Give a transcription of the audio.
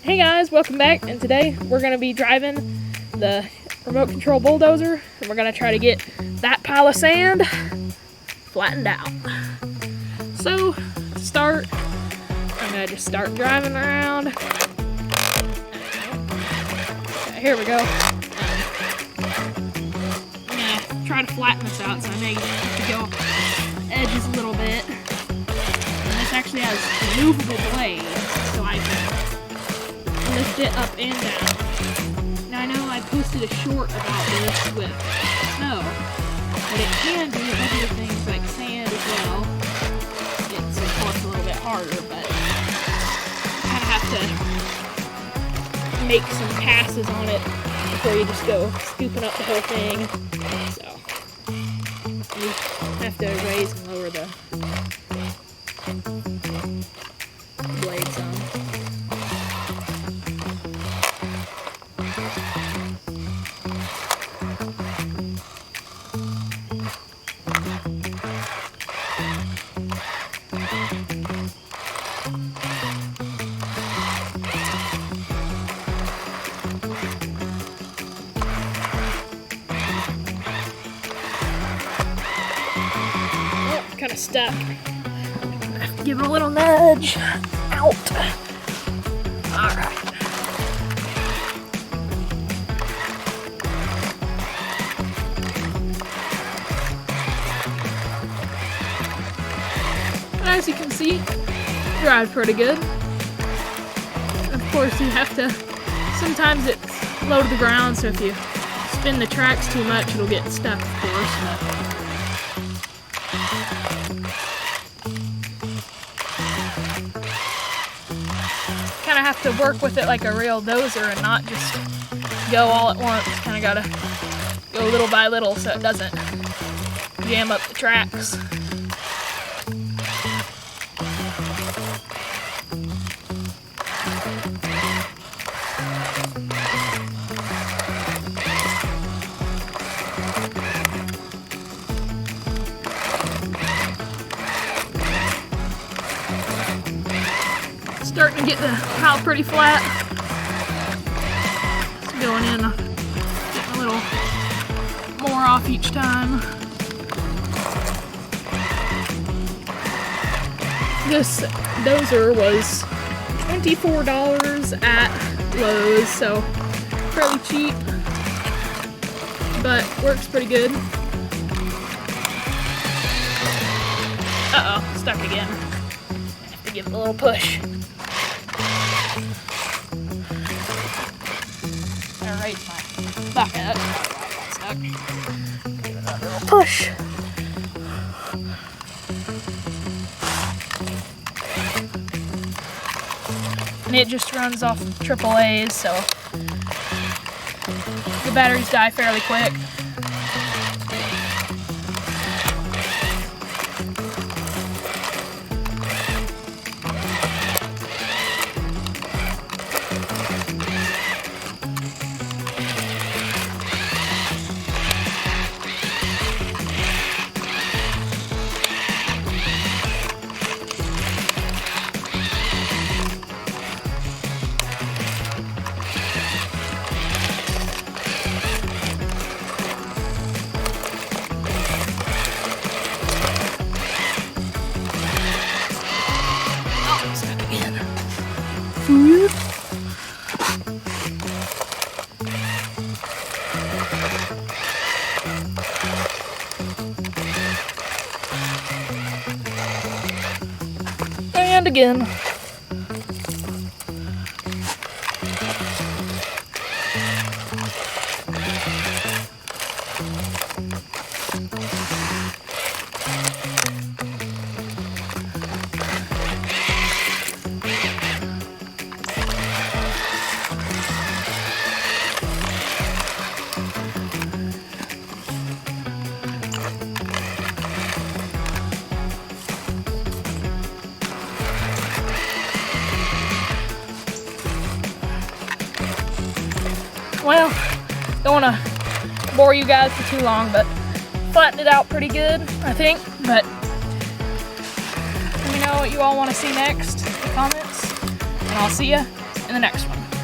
Hey guys, welcome back, and today we're going to be driving the remote control bulldozer, and we're going to try to get that pile of sand flattened out. So, to start, I'm going to just start driving around. Okay, here we go. I'm going to try to flatten this out, so I may have to go edges a little bit. And this actually has a movable blade, so I can lift it up and down. Now I know I posted a short about this with snow, but it can do other things like sand as well. It's of course a little bit harder, but you kind of have to make some passes on it before you just go scooping up the whole thing. So you have to raise and lower the blade some. Kind of stuck. I have to give it a little nudge. Out. Alright. As you can see, drives pretty good. Of course, you have to, sometimes it's low to the ground, so if you spin the tracks too much, it'll get stuck, of course. Kind of have to work with it like a real dozer and not just go all at once. Kind of gotta go little by little so it doesn't jam up the tracks. Starting to get the pile pretty flat. It's going in, getting a little more off each time. This dozer was $24 at Lowe's, so fairly cheap, but works pretty good. Uh-oh, stuck again. I have to give it a little push. Right, my bucket. Stuck. Give it another little push. And it just runs off AAAs, so the batteries die fairly quick. And again. Well, don't want to bore you guys for too long, but flattened it out pretty good, I think. But let me know what you all want to see next in the comments, and I'll see you in in the next one.